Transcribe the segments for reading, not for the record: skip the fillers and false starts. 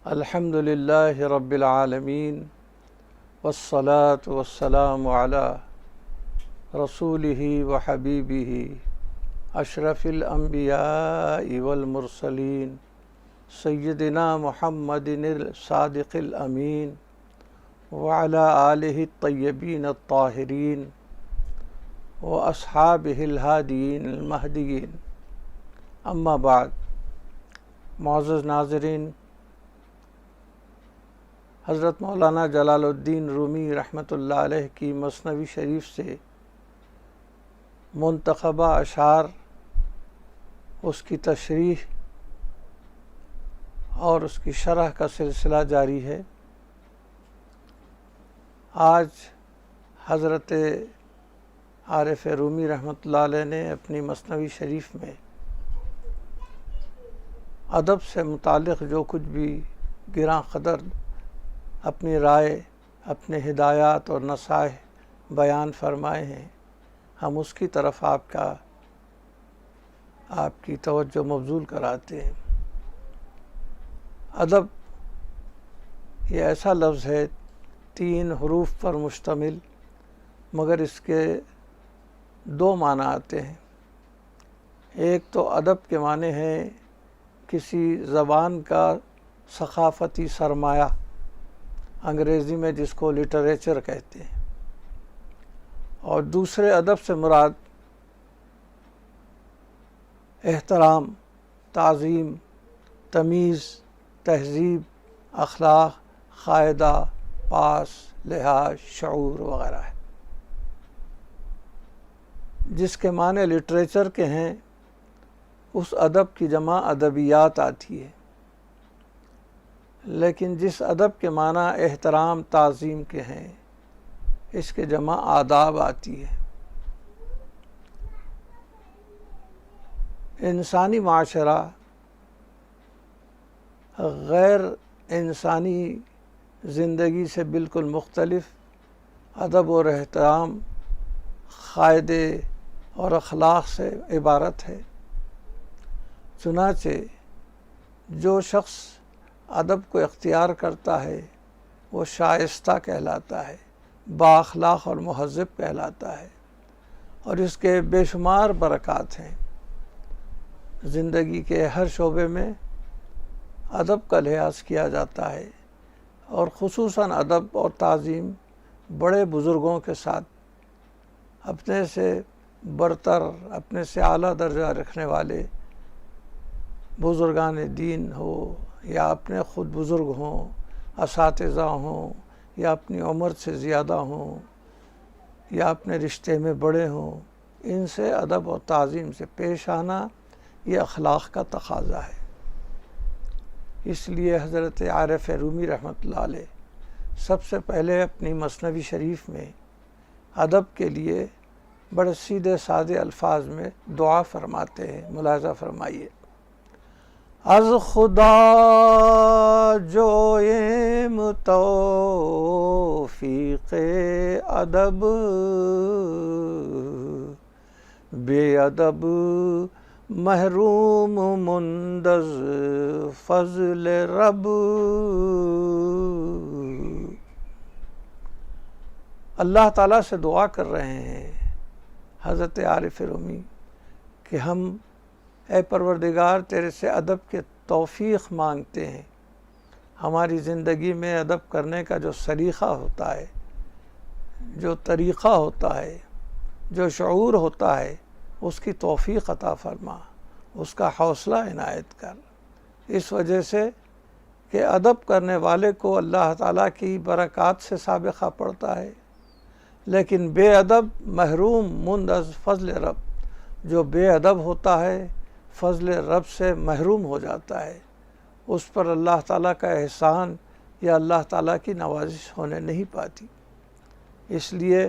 الحمد للہ رب العالمین والصلاة والسلام علی رسولہ و حبیبہ اشرف الانبیاء والمرسلین سیدنا محمد الصادق الامین وعلی آلہ الطیبین الطاہرین واصحابہ الہادیین المہدیین. اما بعد، معزز ناظرین، حضرت مولانا جلال الدین رومی رحمۃ اللہ علیہ کی مثنوی شریف سے منتخبہ اشعار، اس کی تشریح اور اس کی شرح کا سلسلہ جاری ہے. آج حضرت عارف رومی رحمۃ اللہ علیہ نے اپنی مثنوی شریف میں ادب سے متعلق جو کچھ بھی گراں قدر اپنی رائے، اپنے ہدایات اور نصائح بیان فرمائے ہیں، ہم اس کی طرف آپ کی توجہ مبذول کراتے ہیں. ادب یہ ایسا لفظ ہے 3 حروف پر مشتمل، مگر اس کے 2 معنی آتے ہیں. ایک تو ادب کے معنی ہے کسی زبان کا ثقافتی سرمایہ، انگریزی میں جس کو لٹریچر کہتے ہیں، اور دوسرے ادب سے مراد احترام، تعظیم، تمیز، تہذیب، اخلاق، قاعدہ، پاس، لحاظ، شعور وغیرہ ہے. جس کے معنی لٹریچر کے ہیں اس ادب کی جمع ادبیات آتی ہے، لیکن جس ادب کے معنی احترام، تعظیم کے ہیں اس کے جمع آداب آتی ہے. انسانی معاشرہ غیر انسانی زندگی سے بالکل مختلف ادب اور احترام، قاعدے اور اخلاق سے عبارت ہے. چنانچہ جو شخص ادب کو اختیار کرتا ہے وہ شائستہ کہلاتا ہے، با اخلاق اور مہذب کہلاتا ہے، اور اس کے بے شمار برکات ہیں. زندگی کے ہر شعبے میں ادب کا لحاظ کیا جاتا ہے، اور خصوصاً ادب اور تعظیم بڑے بزرگوں کے ساتھ اپنے سے برتر، اپنے سے اعلیٰ درجہ رکھنے والے بزرگان دین ہو، یا اپنے خود بزرگ ہوں، اساتذہ ہوں، یا اپنی عمر سے زیادہ ہوں، یا اپنے رشتے میں بڑے ہوں، ان سے ادب اور تعظیم سے پیش آنا یہ اخلاق کا تقاضا ہے. اس لیے حضرت عارف رومی رحمۃ اللہ علیہ سب سے پہلے اپنی مثنوی شریف میں ادب کے لیے بڑے سیدھے سادے الفاظ میں دعا فرماتے ہیں. ملاحظہ فرمائیے: از خدا جویم توفیق ادب، بے ادب محروم مندز فضل رب. اللہ تعالیٰ سے دعا کر رہے ہیں حضرت عارف رومی کہ ہم اے پروردگار تیرے سے ادب کے توفیق مانگتے ہیں. ہماری زندگی میں ادب کرنے کا جو سلیقہ ہوتا ہے، جو طریقہ ہوتا ہے، جو شعور ہوتا ہے، اس کی توفیق عطا فرما، اس کا حوصلہ عنایت کر. اس وجہ سے کہ ادب کرنے والے کو اللہ تعالیٰ کی برکات سے سابقہ پڑتا ہے، لیکن بے ادب محروم مند از فضل رب، جو بے ادب ہوتا ہے فضل رب سے محروم ہو جاتا ہے. اس پر اللہ تعالیٰ کا احسان یا اللہ تعالیٰ کی نوازش ہونے نہیں پاتی. اس لیے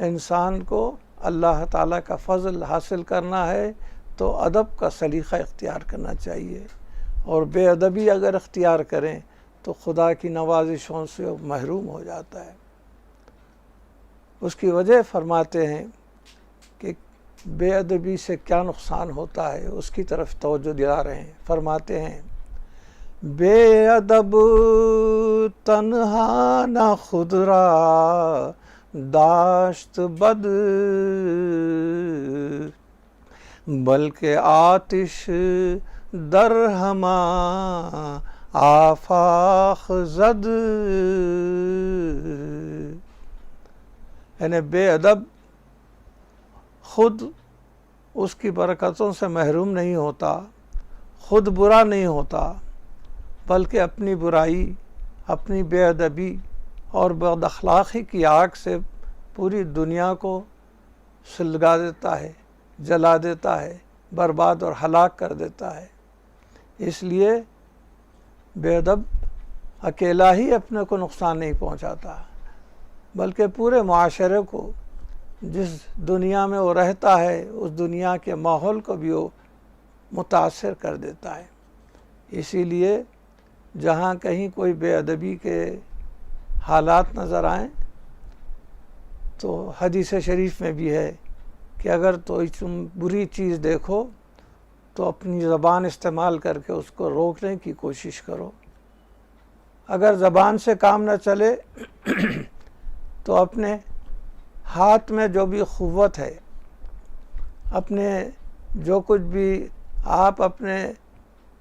انسان کو اللہ تعالیٰ کا فضل حاصل کرنا ہے تو ادب کا سلیقہ اختیار کرنا چاہیے، اور بے ادبی اگر اختیار کریں تو خدا کی نوازشوں سے وہ محروم ہو جاتا ہے. اس کی وجہ فرماتے ہیں کہ بے ادبی سے کیا نقصان ہوتا ہے، اس کی طرف توجہ دلا رہے ہیں. فرماتے ہیں: بے ادب تنہا نہ خود را داشت بد، بلکہ آتش در ہما آفاق زد، یعنی بے ادب خود اس کی برکتوں سے محروم نہیں ہوتا، خود برا نہیں ہوتا، بلکہ اپنی برائی، اپنی بے ادبی اور بد اخلاقی کی آگ سے پوری دنیا کو سلگا دیتا ہے، جلا دیتا ہے، برباد اور ہلاک کر دیتا ہے۔ اس لیے بے ادب اکیلا ہی اپنے کو نقصان نہیں پہنچاتا، بلکہ پورے معاشرے کو، جس دنیا میں وہ رہتا ہے اس دنیا کے ماحول کو بھی وہ متاثر کر دیتا ہے۔ اسی لیے جہاں کہیں کوئی بے ادبی کے حالات نظر آئیں تو حدیث شریف میں بھی ہے کہ اگر تو تم بری چیز دیکھو تو اپنی زبان استعمال کر کے اس کو روکنے کی کوشش کرو، اگر زبان سے کام نہ چلے تو اپنے ہاتھ میں جو بھی قوت ہے، اپنے جو کچھ بھی آپ اپنے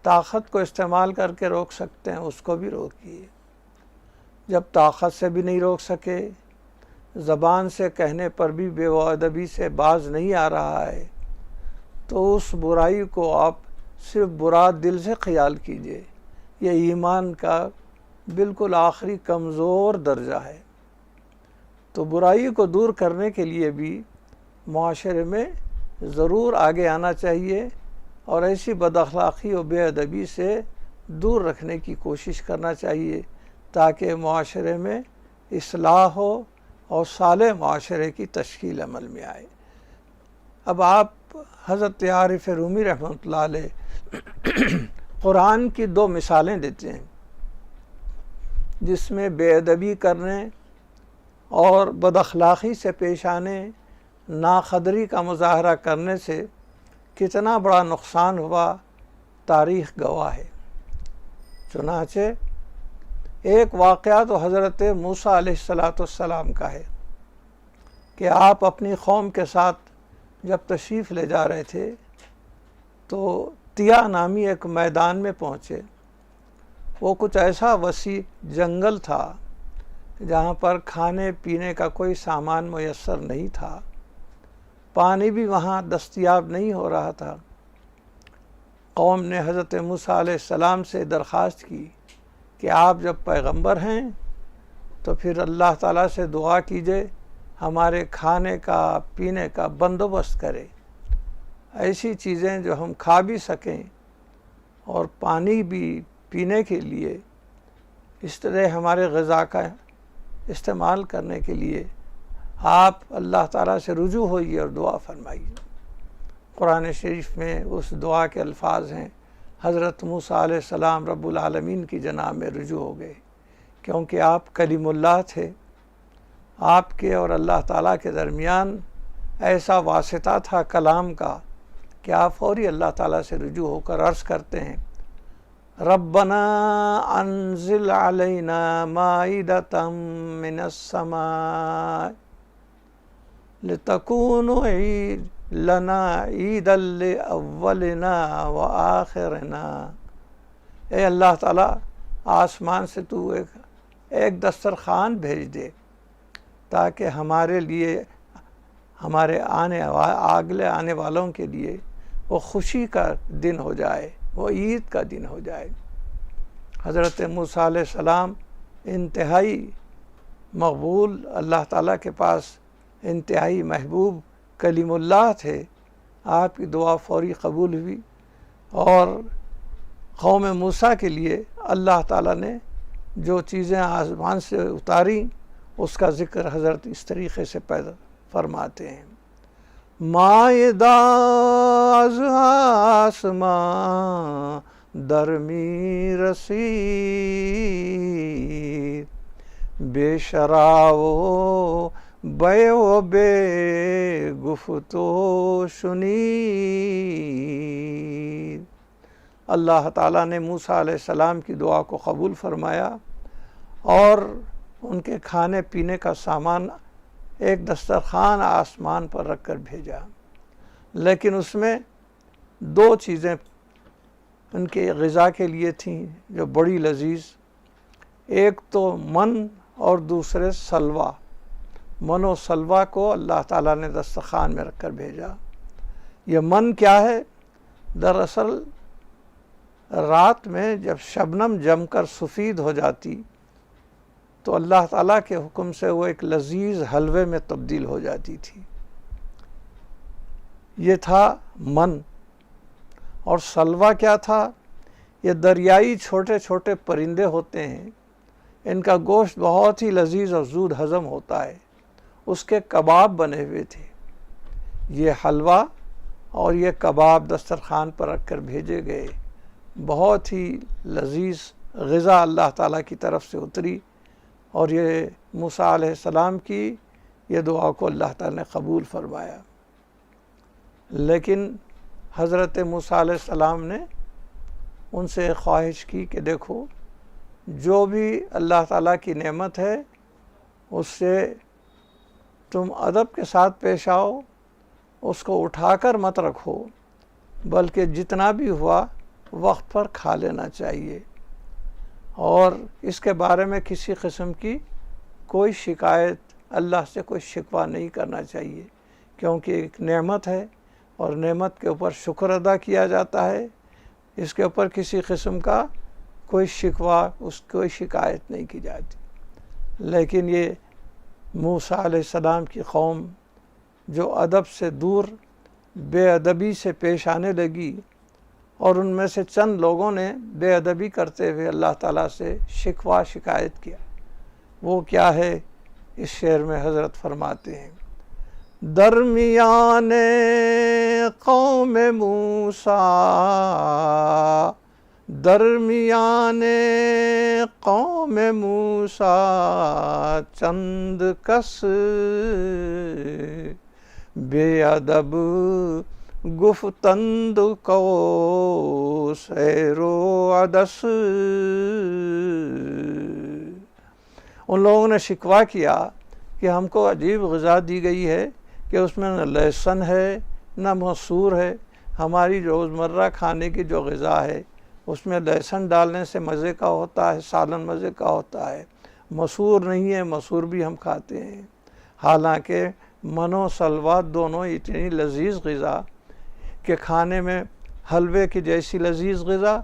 طاقت کو استعمال کر کے روک سکتے ہیں اس کو بھی روکیے۔ جب طاقت سے بھی نہیں روک سکے، زبان سے کہنے پر بھی بے ادبی سے باز نہیں آ رہا ہے، تو اس برائی کو آپ صرف برا دل سے خیال کیجئے۔ یہ ایمان کا بالکل آخری کمزور درجہ ہے۔ تو برائی کو دور کرنے کے لیے بھی معاشرے میں ضرور آگے آنا چاہیے اور ایسی بد اخلاقی و بے ادبی سے دور رکھنے کی کوشش کرنا چاہیے تاکہ معاشرے میں اصلاح ہو اور صالح معاشرے کی تشکیل عمل میں آئے۔ اب آپ حضرت عارف رومی رحمۃ اللہ علیہ قرآن کی دو مثالیں دیتے ہیں جس میں بے ادبی کرنے اور بد اخلاقی سے پیش آنے، ناقدری کا مظاہرہ کرنے سے کتنا بڑا نقصان ہوا تاریخ گواہ ہے۔ چنانچہ ایک واقعہ تو حضرت موسیٰ علیہ السلام کا ہے کہ آپ اپنی قوم کے ساتھ جب تشریف لے جا رہے تھے تو تیا نامی ایک میدان میں پہنچے۔ وہ کچھ ایسا وسیع جنگل تھا جہاں پر کھانے پینے کا کوئی سامان میسر نہیں تھا، پانی بھی وہاں دستیاب نہیں ہو رہا تھا۔ قوم نے حضرت موسیٰ علیہ السلام سے درخواست کی کہ آپ جب پیغمبر ہیں تو پھر اللہ تعالیٰ سے دعا کیجئے ہمارے کھانے کا پینے کا بندوبست کرے، ایسی چیزیں جو ہم کھا بھی سکیں اور پانی بھی پینے کے لیے، اس طرح ہمارے غذا کا استعمال کرنے کے لیے آپ اللہ تعالیٰ سے رجوع ہوئیے اور دعا فرمائیے۔ قرآن شریف میں اس دعا کے الفاظ ہیں، حضرت موسیٰ علیہ السلام رب العالمین کی جناب میں رجوع ہو گئے، کیونکہ آپ کلیم اللہ تھے۔ آپ کے اور اللہ تعالیٰ کے درمیان ایسا واسطہ تھا کلام کا کہ آپ فوری اللہ تعالیٰ سے رجوع ہو کر عرض کرتے ہیں، ربنا انزل علینا مائدۃ من السماء لتکون لنا عیدا لاولنا وآخرنا۔ اے اللہ تعالیٰ، آسمان سے تو ایک دسترخوان بھیج دے تاکہ ہمارے لیے، ہمارے اگلے آنے والوں کے لیے وہ خوشی کا دن ہو جائے، وہ عید کا دن ہو جائے۔ حضرت موسیٰ علیہ السلام انتہائی مقبول، اللہ تعالیٰ کے پاس انتہائی محبوب کلیم اللہ تھے۔ آپ کی دعا فوری قبول ہوئی اور قوم موسیٰ کے لیے اللہ تعالیٰ نے جو چیزیں آسمان سے اتاری اس کا ذکر حضرت اس طریقے سے پیدا فرماتے ہیں، مائدہ از آسمان درمی رسید، بے شراو بے و بے گفتو شنید۔ اللہ تعالیٰ نے موسیٰ علیہ السلام کی دعا کو قبول فرمایا اور ان کے کھانے پینے کا سامان ایک دسترخوان آسمان پر رکھ کر بھیجا، لیکن اس میں دو چیزیں ان کے غذا کے لیے تھیں جو بڑی لذیذ، ایک تو من اور دوسرے سلوہ۔ من و سلوہ کو اللہ تعالیٰ نے دسترخوان میں رکھ کر بھیجا۔ یہ من کیا ہے؟ دراصل رات میں جب شبنم جم کر سفید ہو جاتی تو اللہ تعالیٰ کے حکم سے وہ ایک لذیذ حلوے میں تبدیل ہو جاتی تھی، یہ تھا من۔ اور سلوہ کیا تھا؟ یہ دریائی چھوٹے چھوٹے پرندے ہوتے ہیں، ان کا گوشت بہت ہی لذیذ اور زود ہضم ہوتا ہے، اس کے کباب بنے ہوئے تھے۔ یہ حلوہ اور یہ کباب دسترخوان پر رکھ کر بھیجے گئے، بہت ہی لذیذ غذا اللہ تعالیٰ کی طرف سے اتری، اور یہ موسیٰ علیہ السلام کی یہ دعا کو اللہ تعالیٰ نے قبول فرمایا۔ لیکن حضرت موسیٰ علیہ السلام نے ان سے خواہش کی کہ دیکھو، جو بھی اللہ تعالیٰ کی نعمت ہے اس سے تم ادب کے ساتھ پیش آؤ، اس کو اٹھا کر مت رکھو، بلکہ جتنا بھی ہوا وقت پر کھا لینا چاہیے، اور اس کے بارے میں کسی قسم کی کوئی شکایت، اللہ سے کوئی شکوہ نہیں کرنا چاہیے، کیونکہ ایک نعمت ہے اور نعمت کے اوپر شکر ادا کیا جاتا ہے، اس کے اوپر کسی قسم کا کوئی شکوہ، کوئی شکایت نہیں کی جاتی۔ لیکن یہ موسیٰ علیہ السلام کی قوم جو ادب سے دور بے ادبی سے پیش آنے لگی، اور ان میں سے چند لوگوں نے بے ادبی کرتے ہوئے اللہ تعالیٰ سے شکوہ شکایت کیا۔ وہ کیا ہے؟ اس شعر میں حضرت فرماتے ہیں، درمیان قوم موسیٰ، درمیان قوم موسیٰ چند کس بے ادب گفتند کو سیر و عدس۔ ان لوگوں نے شکوہ کیا کہ ہم کو عجیب غذا دی گئی ہے کہ اس میں نہ لہسن ہے نہ مسور ہے، ہماری روزمرہ کھانے کی جو غذا ہے اس میں لہسن ڈالنے سے مزے کا ہوتا ہے، سالن مزے کا ہوتا ہے، مسور نہیں ہے، مسور بھی ہم کھاتے ہیں۔ حالانکہ من و سلوہ دونوں اتنی لذیذ غذا کہ کھانے میں حلوے کی جیسی لذیذ غذا،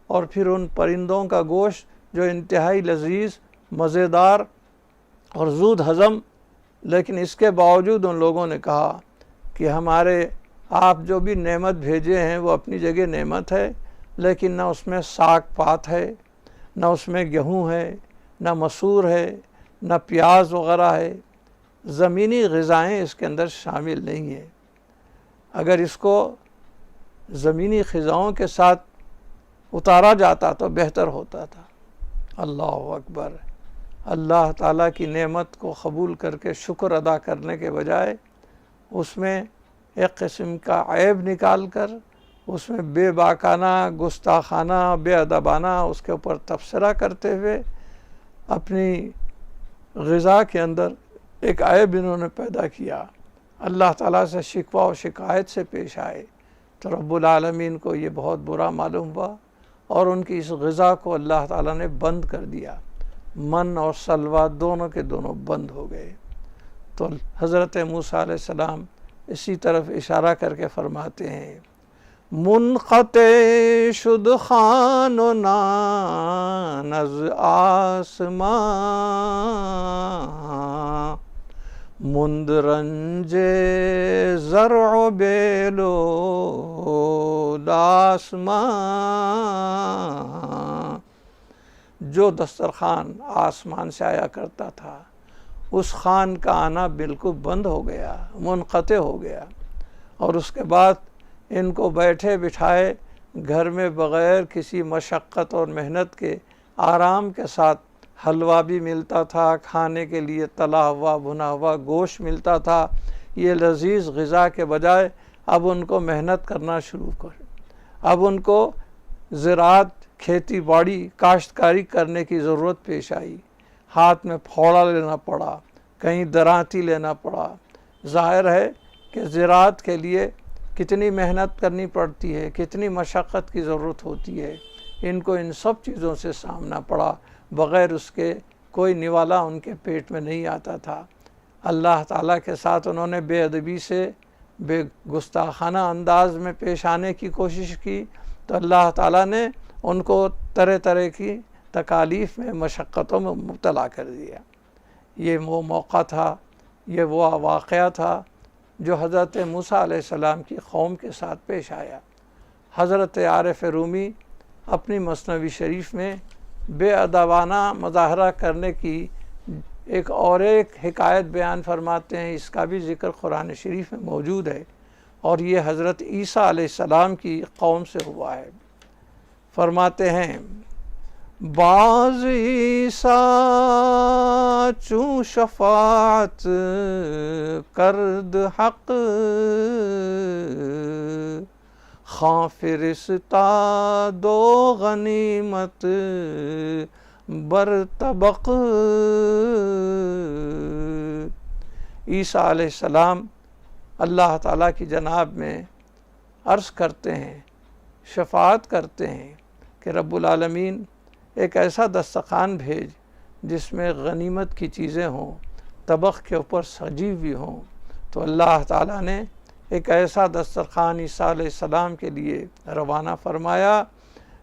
اور پھر ان پرندوں کا گوشت جو انتہائی لذیذ، مزیدار اور زود ہضم، لیکن اس کے باوجود ان لوگوں نے کہا کہ ہمارے آپ جو بھی نعمت بھیجے ہیں وہ اپنی جگہ نعمت ہے، لیکن نہ اس میں ساگ پات ہے، نہ اس میں گیہوں ہے، نہ مسور ہے، نہ پیاز وغیرہ ہے، زمینی غذائیں اس کے اندر شامل نہیں ہیں۔ اگر اس کو زمینی غذاؤں کے ساتھ اتارا جاتا تو بہتر ہوتا تھا۔ اللہ اکبر! اللہ تعالیٰ کی نعمت کو قبول کر کے شکر ادا کرنے کے بجائے اس میں ایک قسم کا عیب نکال کر، اس میں بے باکانہ، گستاخانہ، بے ادبانہ اس کے اوپر تبصرہ کرتے ہوئے اپنی غذا کے اندر ایک عیب انہوں نے پیدا کیا، اللہ تعالیٰ سے شکوہ و شکایت سے پیش آئے، تو رب العالمین کو یہ بہت برا معلوم ہوا، اور ان کی اس غذا کو اللہ تعالیٰ نے بند کر دیا، من اور سلوہ دونوں کے دونوں بند ہو گئے۔ تو حضرت موسیٰ علیہ السلام اسی طرف اشارہ کر کے فرماتے ہیں، منقطع شد خوان و نان از آسمان، مند رنج زرع و بیل و داسمان۔ جو دسترخوان آسمان سے آیا کرتا تھا اس خوان کا آنا بالکل بند ہو گیا، منقطع ہو گیا، اور اس کے بعد ان کو بیٹھے بٹھائے گھر میں بغیر کسی مشقت اور محنت کے آرام کے ساتھ حلوہ بھی ملتا تھا، کھانے کے لیے تلا ہوا بھنا ہوا گوشت ملتا تھا۔ یہ لذیذ غذا کے بجائے اب ان کو محنت کرنا شروع کر، اب ان کو زراعت کھیتی باڑی کاشتکاری کرنے کی ضرورت پیش آئی، ہاتھ میں پھوڑا لینا پڑا، کہیں درانتی لینا پڑا۔ ظاہر ہے کہ زراعت کے لیے کتنی محنت کرنی پڑتی ہے، کتنی مشقت کی ضرورت ہوتی ہے۔ ان کو ان سب چیزوں سے سامنا پڑا، بغیر اس کے کوئی نوالا ان کے پیٹ میں نہیں آتا تھا۔ اللہ تعالیٰ کے ساتھ انہوں نے بے ادبی سے، بے گستاخانہ انداز میں پیش آنے کی کوشش کی تو اللہ تعالیٰ نے ان کو طرح طرح کی تکالیف میں، مشقتوں میں مبتلا کر دیا۔ یہ وہ موقع تھا، یہ وہ واقعہ تھا جو حضرت موسیٰ علیہ السلام کی قوم کے ساتھ پیش آیا۔ حضرت عارف رومی اپنی مثنوی شریف میں بے ادبانہ مظاہرہ کرنے کی ایک حکایت بیان فرماتے ہیں، اس کا بھی ذکر قرآن شریف میں موجود ہے، اور یہ حضرت عیسیٰ علیہ السلام کی قوم سے ہوا ہے۔ فرماتے ہیں باز عیسیٰ چون شفاعت کرد حق، خواں فرستا دو غنیمت بر طبق۔ عیسیٰ علیہ السلام اللہ تعالیٰ کی جناب میں عرض کرتے ہیں، شفاعت کرتے ہیں کہ رب العالمین ایک ایسا دسترخوان بھیج جس میں غنیمت کی چیزیں ہوں، طبق کے اوپر سجی ہوئی ہوں۔ تو اللہ تعالیٰ نے ایک ایسا دسترخوان عیسیٰ علیہ السلام کے لیے روانہ فرمایا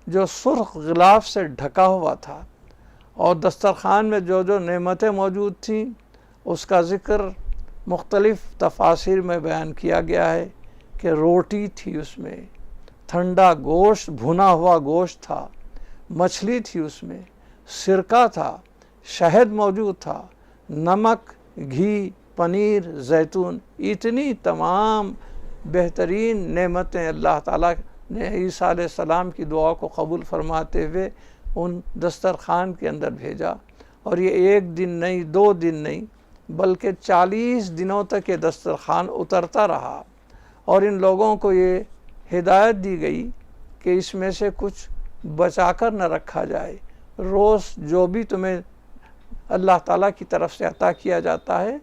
جو سرخ غلاف سے ڈھکا ہوا تھا، اور دسترخوان میں جو جو نعمتیں موجود تھیں اس کا ذکر مختلف تفاسیر میں بیان کیا گیا ہے کہ روٹی تھی، اس میں ٹھنڈا گوشت، بھنا ہوا گوشت تھا، مچھلی تھی، اس میں سرکہ تھا، شہد موجود تھا، نمک، گھی، پنیر، زیتون، اتنی تمام بہترین نعمتیں اللہ تعالیٰ نے عیسیٰ علیہ السلام کی دعا کو قبول فرماتے ہوئے ان دسترخوان کے اندر بھیجا۔ اور یہ ایک دن نہیں، 2 دن نہیں، بلکہ 40 دنوں تک یہ دسترخوان اترتا رہا، اور ان لوگوں کو یہ ہدایت دی گئی کہ اس میں سے کچھ بچا کر نہ رکھا جائے، روز جو بھی تمہیں اللہ تعالیٰ کی طرف سے عطا کیا جاتا ہے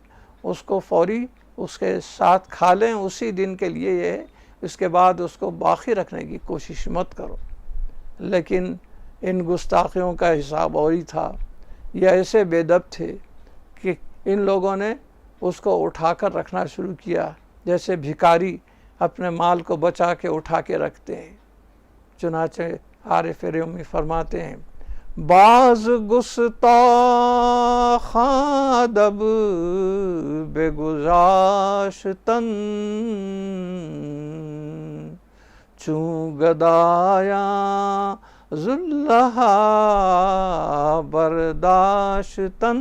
اس کو فوری اس کے ساتھ کھا لیں، اسی دن کے لیے یہ ہے، اس کے بعد اس کو باقی رکھنے کی کوشش مت کرو۔ لیکن ان گستاخیوں کا حساب اور ہی تھا، یہ ایسے بے ادب تھے کہ ان لوگوں نے اس کو اٹھا کر رکھنا شروع کیا، جیسے بھکاری اپنے مال کو بچا کے اٹھا کے رکھتے ہیں۔ چنانچہ عارف رومی فرماتے ہیں باز گستاخ ادب بے گذاشتن، چون گدایاں ذلہا برداشتن۔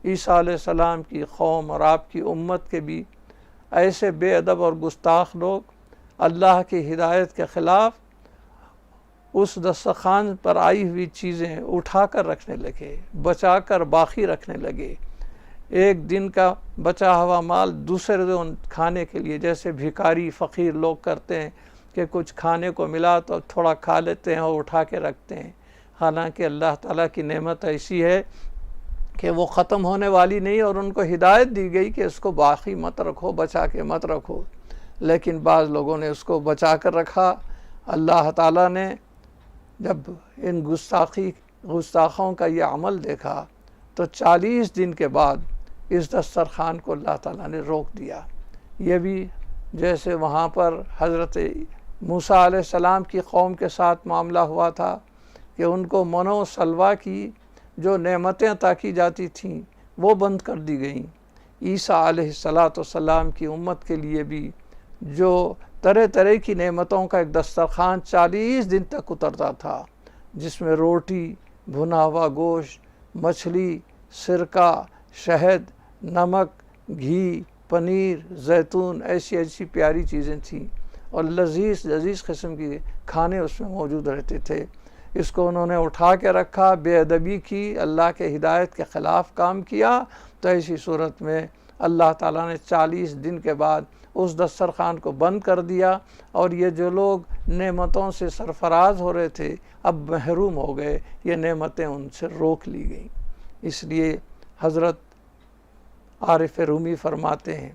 عیسیٰ علیہ السلام کی قوم اور آپ کی امت کے بھی ایسے بے ادب اور گستاخ لوگ اللہ کی ہدایت کے خلاف اس دسترخوان پر آئی ہوئی چیزیں اٹھا کر رکھنے لگے، بچا کر باقی رکھنے لگے۔ ایک دن کا بچا ہوا مال دوسرے دن کھانے کے لیے، جیسے بھکاری فقیر لوگ کرتے ہیں کہ کچھ کھانے کو ملا تو تھوڑا کھا لیتے ہیں اور اٹھا کے رکھتے ہیں، حالانکہ اللہ تعالیٰ کی نعمت ایسی ہے کہ وہ ختم ہونے والی نہیں، اور ان کو ہدایت دی گئی کہ اس کو باقی مت رکھو، بچا کے مت رکھو۔ لیکن بعض لوگوں نے اس کو بچا کر رکھا۔ اللہ تعالیٰ نے جب ان گستاخوں کا یہ عمل دیکھا تو 40 دن کے بعد اس دسترخوان کو اللہ تعالیٰ نے روک دیا۔ یہ بھی جیسے وہاں پر حضرت موسیٰ علیہ السلام کی قوم کے ساتھ معاملہ ہوا تھا کہ ان کو من و سلوہ کی جو نعمتیں عطا کی جاتی تھیں وہ بند کر دی گئیں۔ عیسیٰ علیہ السلام کی امت کے لیے بھی جو طرح طرح کی نعمتوں کا ایک دسترخوان 40 دن تک اترتا تھا، جس میں روٹی، بھنا ہوا گوشت، مچھلی، سرکہ، شہد، نمک، گھی، پنیر، زیتون، ایسی ایسی پیاری چیزیں تھیں، اور لذیذ قسم کی کھانے اس میں موجود رہتے تھے۔ اس کو انہوں نے اٹھا کے رکھا، بے ادبی کی، اللہ کے ہدایت کے خلاف کام کیا، تو ایسی صورت میں اللہ تعالیٰ نے 40 دن کے بعد اس دسترخوان کو بند کر دیا، اور یہ جو لوگ نعمتوں سے سرفراز ہو رہے تھے اب محروم ہو گئے، یہ نعمتیں ان سے روک لی گئیں۔ اس لیے حضرت عارف رومی فرماتے ہیں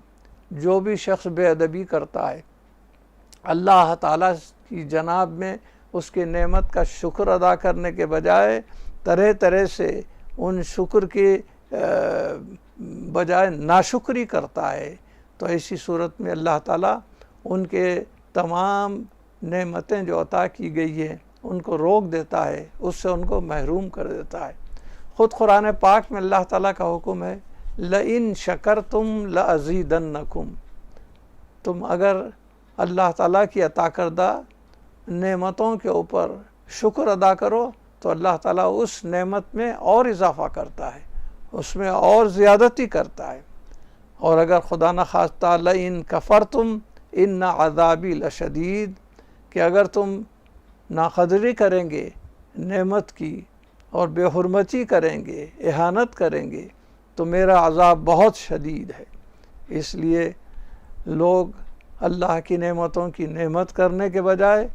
جو بھی شخص بے ادبی کرتا ہے اللہ تعالیٰ کی جناب میں اس کی نعمت کا شکر ادا کرنے کے بجائے طرح طرح سے ان شکر کے بجائے ناشکری کرتا ہے، تو ایسی صورت میں اللہ تعالیٰ ان کے تمام نعمتیں جو عطا کی گئی ہیں ان کو روک دیتا ہے، اس سے ان کو محروم کر دیتا ہے۔ خود قرآن پاک میں اللہ تعالیٰ کا حکم ہے لَإِن شَكَرْتُمْ لَأَزِيدَنَّكُمْ، تم اگر اللہ تعالیٰ کی عطا کردہ نعمتوں کے اوپر شکر ادا کرو تو اللہ تعالیٰ اس نعمت میں اور اضافہ کرتا ہے، اس میں اور زیادتی کرتا ہے۔ اور اگر خدا نخواستہ لَإِن كَفَرْتُمْ إِنَّ عَذَابِي لَشَدِيدٌ، کہ اگر تم ناقدری کریں گے نعمت کی اور بے حرمتی کریں گے، اہانت کریں گے، تو میرا عذاب بہت شدید ہے۔ اس لیے لوگ اللہ کی نعمتوں کی نعمت کرنے کے بجائے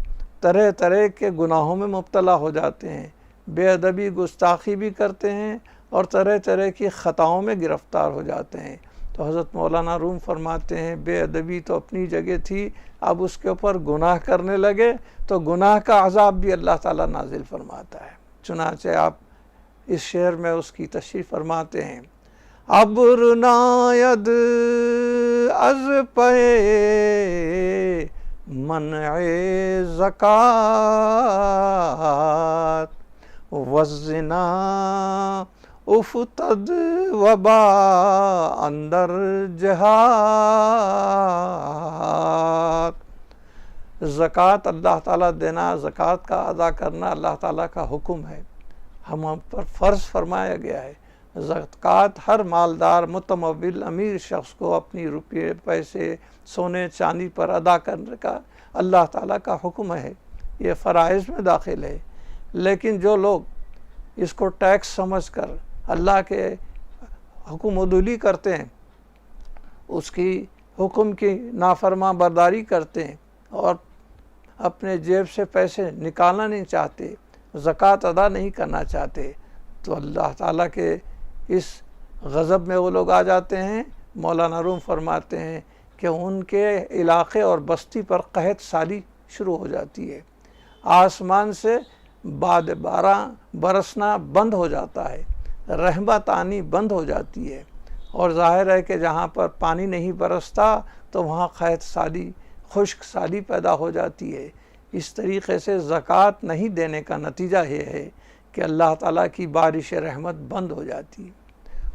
طرح طرح کے گناہوں میں مبتلا ہو جاتے ہیں، بے ادبی گستاخی بھی کرتے ہیں اور طرح طرح کی خطاؤں میں گرفتار ہو جاتے ہیں۔ تو حضرت مولانا روم فرماتے ہیں بے ادبی تو اپنی جگہ تھی، اب اس کے اوپر گناہ کرنے لگے تو گناہ کا عذاب بھی اللہ تعالیٰ نازل فرماتا ہے۔ چنانچہ آپ اس شعر میں اس کی تشریح فرماتے ہیں ابر ناید از پے منع زکات والزنا افتد وبا اندر جہاد۔ زکوٰۃ اللہ تعالیٰ دینا، زکوٰۃ کا ادا کرنا اللہ تعالیٰ کا حکم ہے، ہم پر فرض فرمایا گیا ہے۔ زکوٰۃ ہر مالدار متمول امیر شخص کو اپنی روپے پیسے سونے چاندی پر ادا کرنے کا اللہ تعالیٰ کا حکم ہے، یہ فرائض میں داخل ہے۔ لیکن جو لوگ اس کو ٹیکس سمجھ کر اللہ کے حکم عدولی کرتے ہیں، اس کی حکم کی نافرمان برداری کرتے ہیں اور اپنے جیب سے پیسے نکالنا نہیں چاہتے، زکوٰۃ ادا نہیں کرنا چاہتے، تو اللہ تعالیٰ کے اس غضب میں وہ لوگ آ جاتے ہیں۔ مولانا روم فرماتے ہیں کہ ان کے علاقے اور بستی پر قحط سالی شروع ہو جاتی ہے، آسمان سے باد بارہ برسنا بند ہو جاتا ہے، رحمت آنی بند ہو جاتی ہے، اور ظاہر ہے کہ جہاں پر پانی نہیں برستا تو وہاں قحط سالی، خشک سالی پیدا ہو جاتی ہے۔ اس طریقے سے زکوٰۃ نہیں دینے کا نتیجہ یہ ہے کہ اللہ تعالیٰ کی بارش رحمت بند ہو جاتی ہے،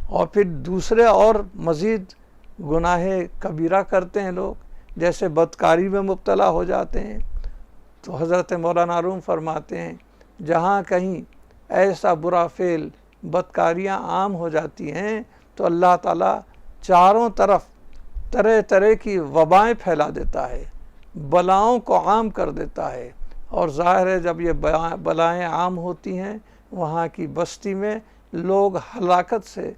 اور پھر دوسرے اور مزید گناہ کبیرہ کرتے ہیں لوگ، جیسے بدکاری میں مبتلا ہو جاتے ہیں۔ تو حضرت مولانا روم فرماتے ہیں جہاں کہیں ایسا برا فعل بدکاریاں عام ہو جاتی ہیں تو اللہ تعالیٰ چاروں طرف طرح طرح کی وبائیں پھیلا دیتا ہے، بلاؤں کو عام کر دیتا ہے، اور ظاہر ہے جب یہ بلائیں عام ہوتی ہیں وہاں کی بستی میں لوگ ہلاکت سے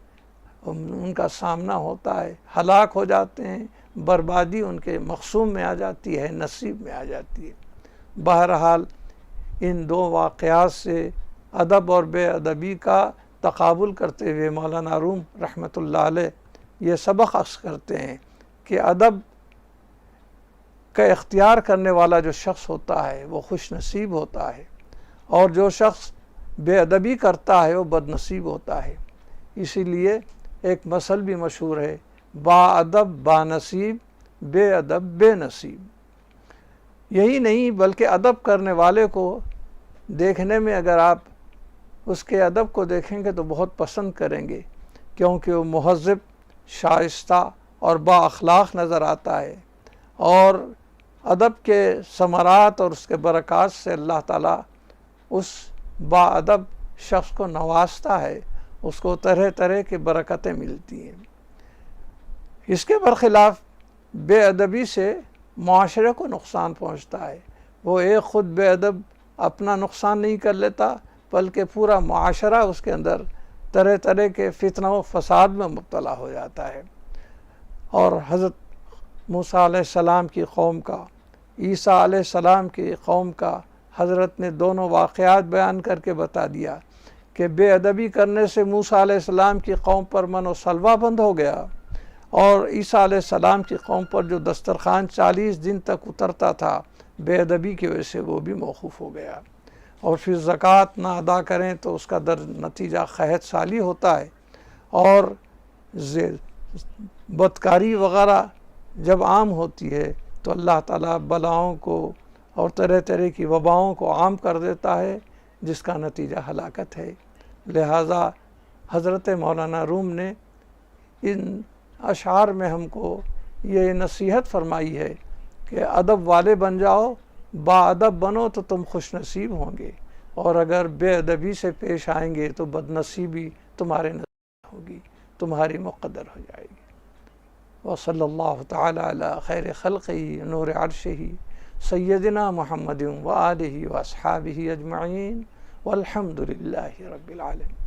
ان کا سامنا ہوتا ہے، ہلاک ہو جاتے ہیں، بربادی ان کے مقسوم میں آ جاتی ہے، نصیب میں آ جاتی ہے۔ بہرحال ان دو واقعات سے ادب اور بے ادبی کا تقابل کرتے ہوئے مولانا روم رحمۃ اللہ علیہ یہ سبق اخذ کرتے ہیں کہ ادب کا اختیار کرنے والا جو شخص ہوتا ہے وہ خوش نصیب ہوتا ہے، اور جو شخص بے ادبی کرتا ہے وہ بد نصیب ہوتا ہے۔ اسی لیے ایک مثل بھی مشہور ہے، با ادب با نصیب، بے ادب بے نصیب۔ یہی نہیں بلکہ ادب کرنے والے کو دیکھنے میں اگر آپ اس کے ادب کو دیکھیں گے تو بہت پسند کریں گے، کیونکہ وہ مہذب، شائستہ اور با اخلاق نظر آتا ہے، اور ادب کے ثمرات اور اس کے برکات سے اللہ تعالیٰ اس با ادب شخص کو نوازتا ہے، اس کو طرح طرح کی برکتیں ملتی ہیں۔ اس کے برخلاف بے ادبی سے معاشرے کو نقصان پہنچتا ہے، وہ ایک خود بے ادب اپنا نقصان نہیں کر لیتا بلکہ پورا معاشرہ اس کے اندر طرح طرح کے فتنہ و فساد میں مبتلا ہو جاتا ہے۔ اور حضرت موسیٰ علیہ السلام کی قوم کا، عیسیٰ علیہ السلام کی قوم کا حضرت نے دونوں واقعات بیان کر کے بتا دیا کہ بے ادبی کرنے سے موسیٰ علیہ السلام کی قوم پر من و سلوہ بند ہو گیا، اور عیسیٰ علیہ السلام کی قوم پر جو دسترخوان 40 دن تک اترتا تھا بے ادبی کی وجہ سے وہ بھی موقوف ہو گیا۔ اور پھر زکوٰۃ نہ ادا کریں تو اس کا نتیجہ قحط سالی ہوتا ہے، اور بدکاری وغیرہ جب عام ہوتی ہے تو اللہ تعالیٰ بلاؤں کو اور طرح طرح کی وباؤں کو عام کر دیتا ہے، جس کا نتیجہ ہلاکت ہے۔ لہٰذا حضرت مولانا روم نے ان اشعار میں ہم کو یہ نصیحت فرمائی ہے کہ ادب والے بن جاؤ، با ادب بنو تو تم خوش نصیب ہوں گے، اور اگر بے ادبی سے پیش آئیں گے تو بد نصیبی تمہارے نصیب ہوگی، تمہاری مقدر ہو جائے گی۔ وصلی اللہ تعالی علی خیر خلقہ نور عرشہ سیدنا محمد وآلہ واصحابہ اجمعین والحمد للہ رب العالمین۔